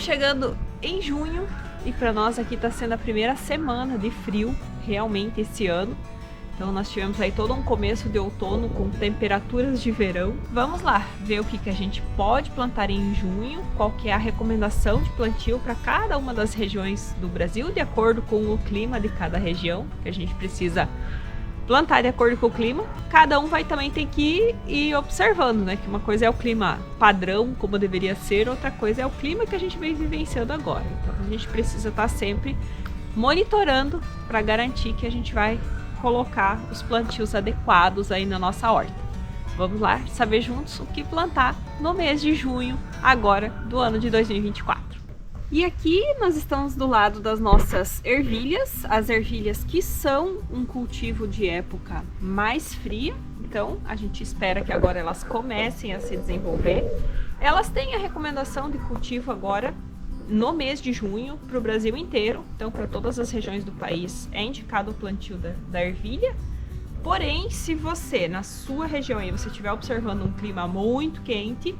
chegando em junho e para nós aqui está sendo a primeira semana de frio realmente esse ano. Então nós tivemos aí todo um começo de outono com temperaturas de verão. Vamos lá ver o que a gente pode plantar em junho, qual que é a recomendação de plantio para cada uma das regiões do Brasil, de acordo com o clima de cada região, que a gente precisa plantar de acordo com o clima. Cada um vai também ter que ir observando, né? Que uma coisa é o clima padrão, como deveria ser, outra coisa é o clima que a gente vem vivenciando agora. Então a gente precisa estar sempre monitorando para garantir que a gente vai colocar os plantios adequados aí na nossa horta. Vamos lá saber juntos o que plantar no mês de junho, agora do ano de 2024. E aqui nós estamos do lado das nossas ervilhas, as ervilhas que são um cultivo de época mais fria, então a gente espera que agora elas comecem a se desenvolver. Elas têm a recomendação de cultivo agora no mês de junho para o Brasil inteiro, então para todas as regiões do país é indicado o plantio da ervilha. Porém, se você na sua região aí você estiver observando um clima muito quente,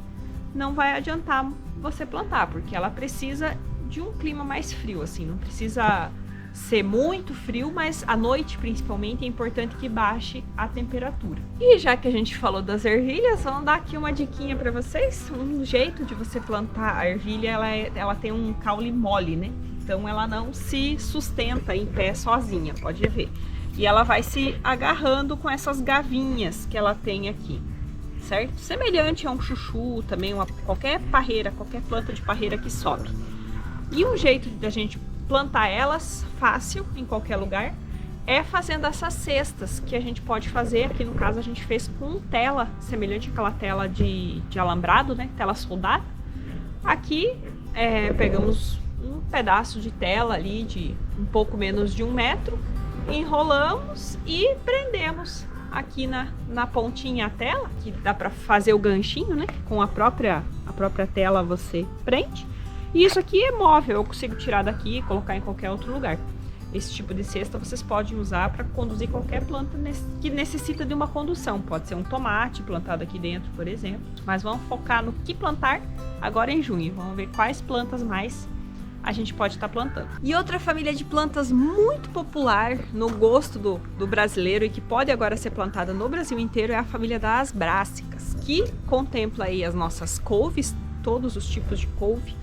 não vai adiantar você plantar, porque ela precisa de um clima mais frio, assim, não precisa ser muito frio, mas à noite principalmente é importante que baixe a temperatura. E já que a gente falou das ervilhas, vamos dar aqui uma diquinha para vocês. Um jeito de você plantar a ervilha, ela tem um caule mole, né? Então ela não se sustenta em pé sozinha, pode ver. E ela vai se agarrando com essas gavinhas que ela tem aqui, certo? Semelhante a um chuchu, também qualquer parreira, qualquer planta de parreira que sobe. E um jeito da gente plantar elas fácil em qualquer lugar é fazendo essas cestas que a gente pode fazer. Aqui no caso a gente fez com tela, semelhante àquela tela de alambrado, né? Tela soldada. Aqui pegamos um pedaço de tela ali de um pouco menos de 1 metro, enrolamos e prendemos aqui na pontinha a tela, que dá para fazer o ganchinho, né? Com a própria tela você prende. E isso aqui é móvel, eu consigo tirar daqui e colocar em qualquer outro lugar. Esse tipo de cesta vocês podem usar para conduzir qualquer planta que necessita de uma condução. Pode ser um tomate plantado aqui dentro, por exemplo. Mas vamos focar no que plantar agora em junho. Vamos ver quais plantas mais a gente pode estar plantando. E outra família de plantas muito popular no gosto do brasileiro e que pode agora ser plantada no Brasil inteiro é a família das brássicas, que contempla aí as nossas couves, todos os tipos de couve.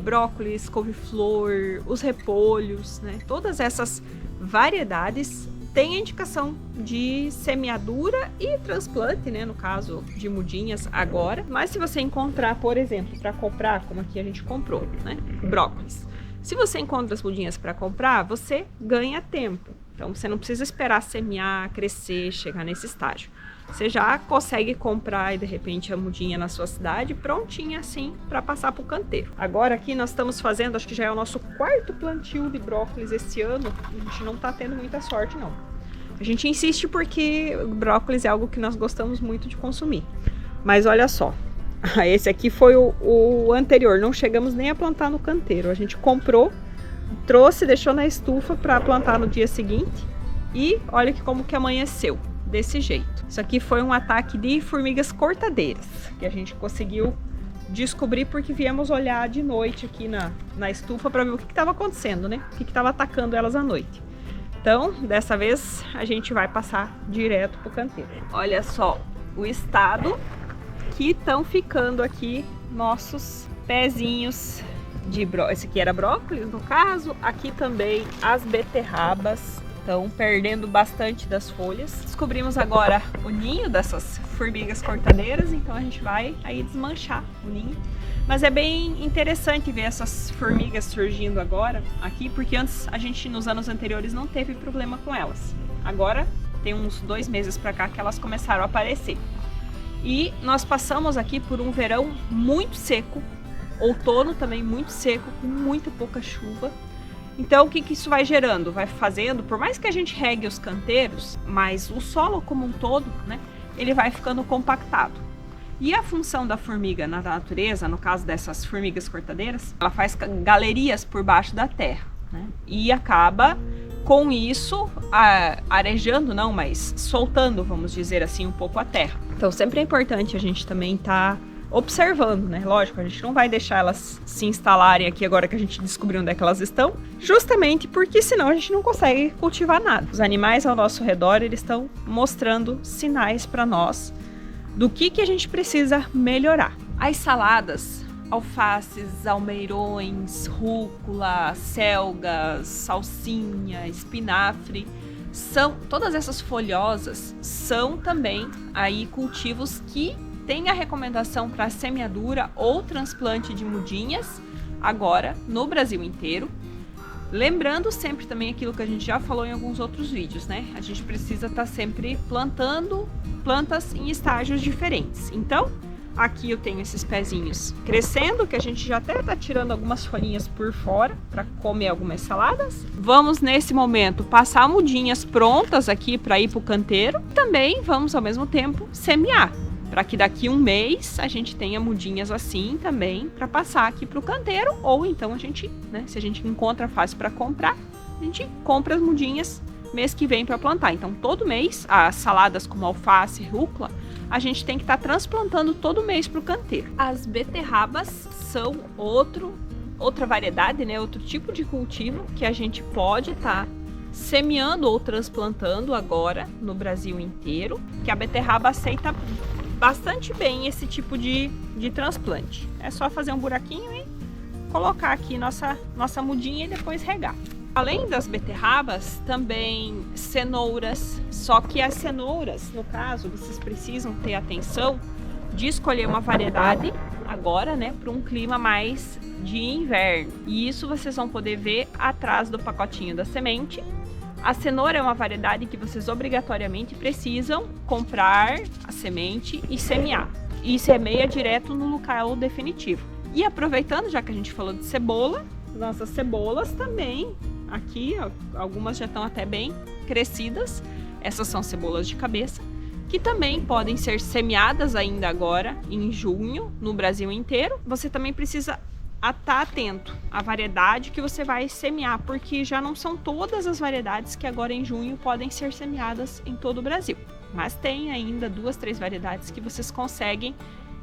Brócolis, couve-flor, os repolhos, né? Todas essas variedades têm a indicação de semeadura e transplante, né? No caso de mudinhas agora. Mas se você encontrar, por exemplo, para comprar, como aqui a gente comprou, né? Brócolis. Se você encontra as mudinhas para comprar, você ganha tempo. Então você não precisa esperar semear, crescer, chegar nesse estágio. Você já consegue comprar e de repente a mudinha na sua cidade prontinha assim para passar para o canteiro. Agora aqui nós estamos fazendo, acho que já é o nosso 4º plantio de brócolis esse ano. A gente não está tendo muita sorte não. A gente insiste porque o brócolis é algo que nós gostamos muito de consumir. Mas olha só, esse aqui foi o anterior, não chegamos nem a plantar no canteiro. A gente comprou, trouxe, deixou na estufa para plantar no dia seguinte e olha como que amanheceu. Desse jeito. Isso aqui foi um ataque de formigas cortadeiras que a gente conseguiu descobrir porque viemos olhar de noite aqui na estufa para ver o que estava acontecendo, né? O que estava atacando elas à noite. Então, dessa vez a gente vai passar direto pro canteiro. Olha só o estado que estão ficando aqui nossos pezinhos de brócolis. Esse aqui era brócolis no caso, aqui também as beterrabas. Estão perdendo bastante das folhas. Descobrimos agora o ninho dessas formigas cortadeiras, então a gente vai aí desmanchar o ninho. Mas é bem interessante ver essas formigas surgindo agora aqui, porque antes a gente nos anos anteriores não teve problema com elas. Agora tem uns 2 meses para cá que elas começaram a aparecer. E nós passamos aqui por um verão muito seco, outono também muito seco, com muito pouca chuva. Então o que isso vai gerando? Vai fazendo, por mais que a gente regue os canteiros, mas o solo como um todo, né, ele vai ficando compactado. E a função da formiga na natureza, no caso dessas formigas cortadeiras, ela faz galerias por baixo da terra, né, e acaba com isso arejando, não, mas soltando, vamos dizer assim, um pouco a terra. Então sempre é importante a gente também estar observando, né? Lógico, a gente não vai deixar elas se instalarem aqui agora que a gente descobriu onde é que elas estão, justamente porque senão a gente não consegue cultivar nada. Os animais ao nosso redor, eles estão mostrando sinais para nós do que a gente precisa melhorar. As saladas, alfaces, almeirões, rúcula, selgas, salsinha, espinafre, todas essas folhosas são também aí cultivos que tem a recomendação para semeadura ou transplante de mudinhas agora no Brasil inteiro. Lembrando sempre também aquilo que a gente já falou em alguns outros vídeos, né? A gente precisa estar sempre plantando plantas em estágios diferentes. Então, aqui eu tenho esses pezinhos crescendo, que a gente já até está tirando algumas folhinhas por fora para comer algumas saladas. Vamos, nesse momento, passar mudinhas prontas aqui para ir para o canteiro. Também vamos, ao mesmo tempo, semear, para que daqui um mês a gente tenha mudinhas assim também para passar aqui para o canteiro, ou então a gente, né, se a gente encontra fácil para comprar, a gente compra as mudinhas mês que vem para plantar. Então todo mês, as saladas como alface e rúcula, a gente tem que estar transplantando todo mês para o canteiro. As beterrabas são outra variedade, né, outro tipo de cultivo que a gente pode estar semeando ou transplantando agora no Brasil inteiro, que a beterraba aceita bastante bem esse tipo de transplante. É só fazer um buraquinho e colocar aqui nossa mudinha e depois regar. Além das beterrabas, também cenouras, só que as cenouras, no caso, vocês precisam ter atenção de escolher uma variedade agora, né, para um clima mais de inverno. E isso vocês vão poder ver atrás do pacotinho da semente. A cenoura é uma variedade que vocês obrigatoriamente precisam comprar a semente e semear. E semeia direto no local definitivo. E aproveitando, já que a gente falou de cebola, nossas cebolas também, aqui algumas já estão até bem crescidas. Essas são cebolas de cabeça, que também podem ser semeadas ainda agora em junho no Brasil inteiro. Você também precisa estar atento à variedade que você vai semear, porque já não são todas as variedades que agora em junho podem ser semeadas em todo o Brasil. Mas tem ainda 2, 3 variedades que vocês conseguem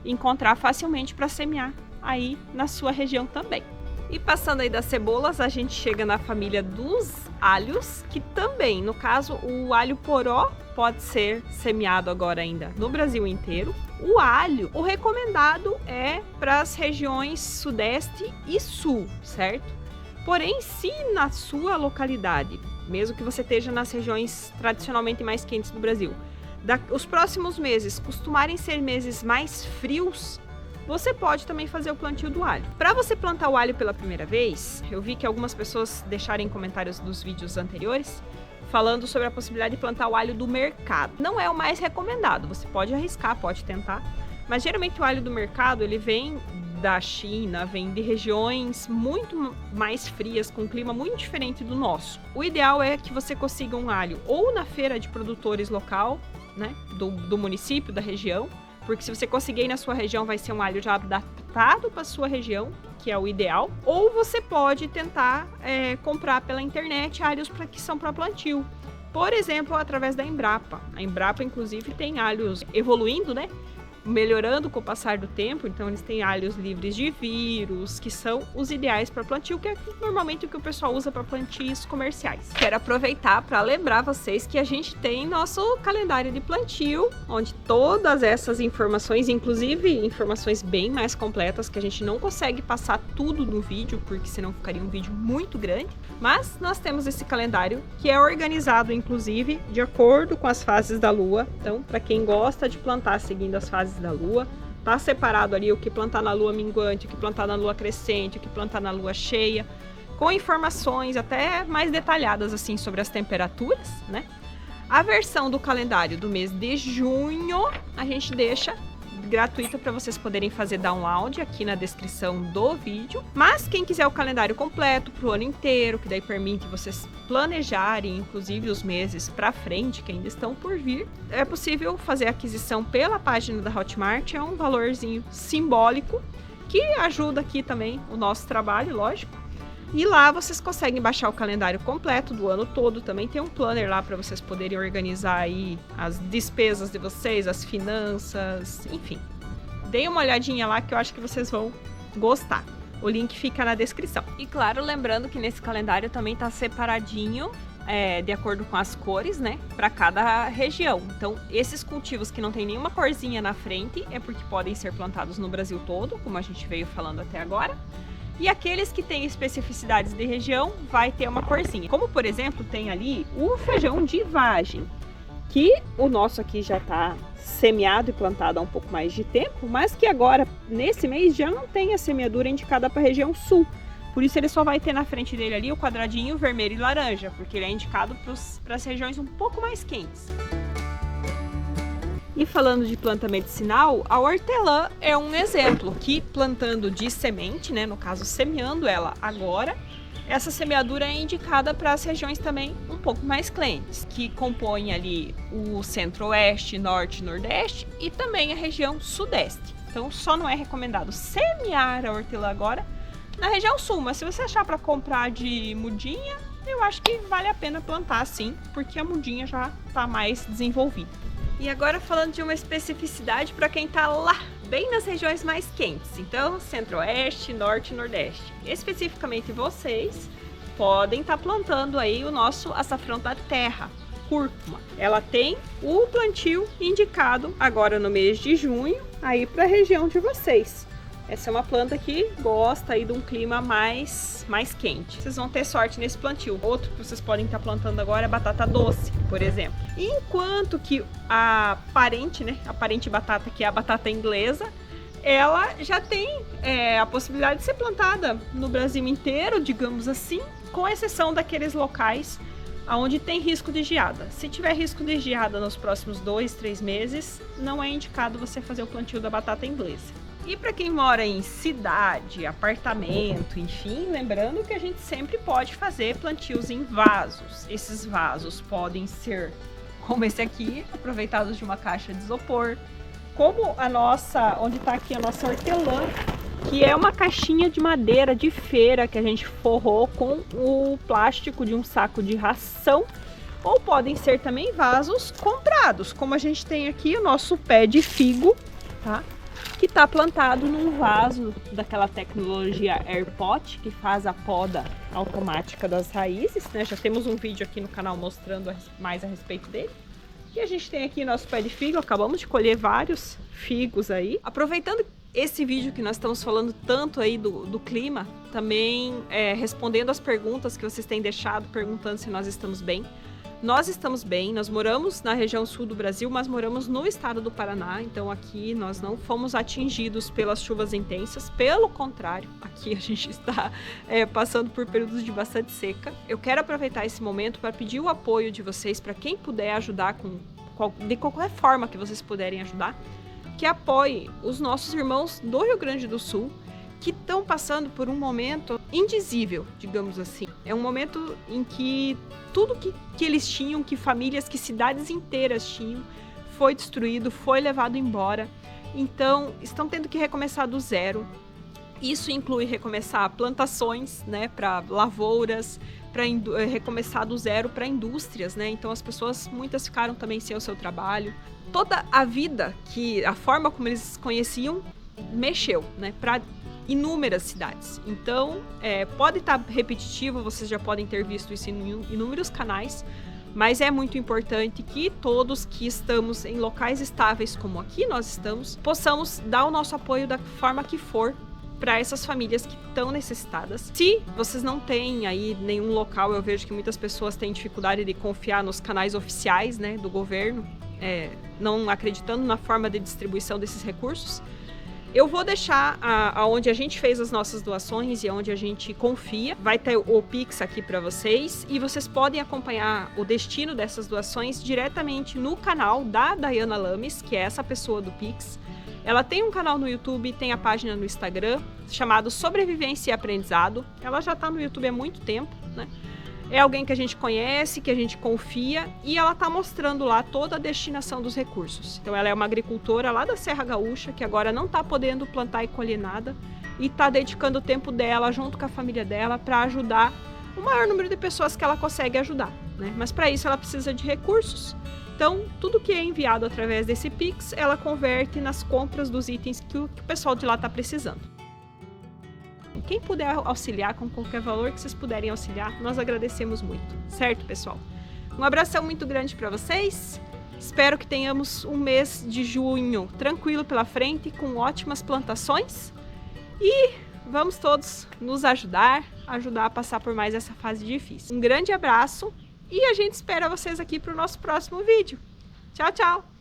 encontrar facilmente para semear aí na sua região também. E passando aí das cebolas, a gente chega na família dos alhos, que também, no caso, o alho poró pode ser semeado agora ainda no Brasil inteiro. O alho, o recomendado é para as regiões sudeste e sul, certo? Porém, se na sua localidade, mesmo que você esteja nas regiões tradicionalmente mais quentes do Brasil, os próximos meses costumarem ser meses mais frios, você pode também fazer o plantio do alho. Para você plantar o alho pela primeira vez, eu vi que algumas pessoas deixaram comentários dos vídeos anteriores falando sobre a possibilidade de plantar o alho do mercado. Não é o mais recomendado, você pode arriscar, pode tentar, mas geralmente o alho do mercado, ele vem da China, vem de regiões muito mais frias, com um clima muito diferente do nosso. O ideal é que você consiga um alho ou na feira de produtores local, né, do município, da região, porque se você conseguir ir na sua região, vai ser um alho já adaptado para a sua região, que é o ideal. Ou você pode tentar comprar pela internet alhos que são para plantio. Por exemplo, através da Embrapa. A Embrapa, inclusive, tem alhos evoluindo, né? Melhorando com o passar do tempo, então eles têm alhos livres de vírus, que são os ideais para plantio, que é normalmente o que o pessoal usa para plantios comerciais. Quero aproveitar para lembrar vocês que a gente tem nosso calendário de plantio, onde todas essas informações, inclusive informações bem mais completas, que a gente não consegue passar tudo no vídeo, porque senão ficaria um vídeo muito grande, mas nós temos esse calendário que é organizado, inclusive, de acordo com as fases da lua. Então, para quem gosta de plantar seguindo as fases da lua, tá separado ali o que plantar na lua minguante, o que plantar na lua crescente, o que plantar na lua cheia, com informações até mais detalhadas assim sobre as temperaturas, né? A versão do calendário do mês de junho a gente deixa gratuita para vocês poderem fazer download aqui na descrição do vídeo. Mas quem quiser o calendário completo para o ano inteiro, que daí permite vocês planejarem, inclusive os meses para frente que ainda estão por vir, é possível fazer a aquisição pela página da Hotmart. É um valorzinho simbólico que ajuda aqui também o nosso trabalho, lógico. E lá vocês conseguem baixar o calendário completo do ano todo. Também tem um planner lá para vocês poderem organizar aí as despesas de vocês, as finanças, enfim. Deem uma olhadinha lá que eu acho que vocês vão gostar. O link fica na descrição. E claro, lembrando que nesse calendário também tá separadinho, de acordo com as cores, né, para cada região. Então, esses cultivos que não tem nenhuma corzinha na frente é porque podem ser plantados no Brasil todo, como a gente veio falando até agora. E aqueles que têm especificidades de região vai ter uma corzinha. Como, por exemplo, tem ali o feijão de vagem, que o nosso aqui já está semeado e plantado há um pouco mais de tempo, mas que agora, nesse mês, já não tem a semeadura indicada para a região sul. Por isso ele só vai ter na frente dele ali o quadradinho vermelho e laranja, porque ele é indicado para as regiões um pouco mais quentes. E falando de planta medicinal, a hortelã é um exemplo que plantando de semente, né, no caso semeando ela agora, essa semeadura é indicada para as regiões também um pouco mais quentes, que compõem ali o centro-oeste, norte e nordeste e também a região sudeste. Então só não é recomendado semear a hortelã agora na região sul, mas se você achar para comprar de mudinha, eu acho que vale a pena plantar sim, porque a mudinha já está mais desenvolvida. E agora falando de uma especificidade para quem está lá, bem nas regiões mais quentes, então centro-oeste, norte e nordeste. Especificamente vocês podem estar plantando aí o nosso açafrão da terra, cúrcuma. Ela tem o plantio indicado agora no mês de junho, aí para a região de vocês. Essa é uma planta que gosta aí de um clima mais quente. Vocês vão ter sorte nesse plantio. Outro que vocês podem estar plantando agora é batata doce, por exemplo. Enquanto que a parente, né, a parente batata, que é a batata inglesa, ela já tem a possibilidade de ser plantada no Brasil inteiro, digamos assim, com exceção daqueles locais onde tem risco de geada. Se tiver risco de geada nos próximos 2, 3 meses, não é indicado você fazer o plantio da batata inglesa. E para quem mora em cidade, apartamento, enfim, lembrando que a gente sempre pode fazer plantios em vasos. Esses vasos podem ser, como esse aqui, aproveitados de uma caixa de isopor, como a nossa, onde está aqui a nossa hortelã, que é uma caixinha de madeira de feira que a gente forrou com o plástico de um saco de ração, ou podem ser também vasos comprados, como a gente tem aqui o nosso pé de figo, tá? Que está plantado num vaso daquela tecnologia AirPot, que faz a poda automática das raízes, né? Já temos um vídeo aqui no canal mostrando mais a respeito dele. E a gente tem aqui nosso pé de figo, acabamos de colher vários figos aí. Aproveitando esse vídeo que nós estamos falando tanto aí do clima, também respondendo as perguntas que vocês têm deixado, perguntando se nós estamos bem. Nós estamos bem, nós moramos na região sul do Brasil, mas moramos no estado do Paraná, então aqui nós não fomos atingidos pelas chuvas intensas, pelo contrário, aqui a gente está passando por períodos de bastante seca. Eu quero aproveitar esse momento para pedir o apoio de vocês, para quem puder ajudar de qualquer forma que vocês puderem ajudar, que apoie os nossos irmãos do Rio Grande do Sul, que estão passando por um momento indizível, digamos assim. É um momento em que tudo que eles tinham, que famílias, que cidades inteiras tinham, foi destruído, foi levado embora. Então, estão tendo que recomeçar do zero. Isso inclui recomeçar plantações, né, para lavouras, para recomeçar do zero para indústrias, né? Então, as pessoas, muitas ficaram também sem o seu trabalho. Toda a vida, a forma como eles conheciam, mexeu, né, para inúmeras cidades. Então, pode estar repetitivo, vocês já podem ter visto isso em inúmeros canais, mas é muito importante que todos que estamos em locais estáveis, como aqui nós estamos, possamos dar o nosso apoio da forma que for para essas famílias que estão necessitadas. Se vocês não têm aí nenhum local, eu vejo que muitas pessoas têm dificuldade de confiar nos canais oficiais, né, do governo, não acreditando na forma de distribuição desses recursos. Eu vou deixar aonde a gente fez as nossas doações e aonde a gente confia. Vai ter o Pix aqui para vocês e vocês podem acompanhar o destino dessas doações diretamente no canal da Dayana Lames, que é essa pessoa do Pix. Ela tem um canal no YouTube, tem a página no Instagram, chamado Sobrevivência e Aprendizado. Ela já está no YouTube há muito tempo, né? É alguém que a gente conhece, que a gente confia, e ela está mostrando lá toda a destinação dos recursos. Então ela é uma agricultora lá da Serra Gaúcha, que agora não está podendo plantar e colher nada, e está dedicando o tempo dela, junto com a família dela, para ajudar o maior número de pessoas que ela consegue ajudar, né? Mas para isso ela precisa de recursos, Então, tudo que é enviado através desse Pix, ela converte nas compras dos itens que o pessoal de lá está precisando. Quem puder auxiliar com qualquer valor que vocês puderem auxiliar, nós agradecemos muito, certo, pessoal? Um abração muito grande para vocês. Espero que tenhamos um mês de junho tranquilo pela frente, com ótimas plantações. E vamos todos nos ajudar a passar por mais essa fase difícil. Um grande abraço e a gente espera vocês aqui para o nosso próximo vídeo. Tchau, tchau!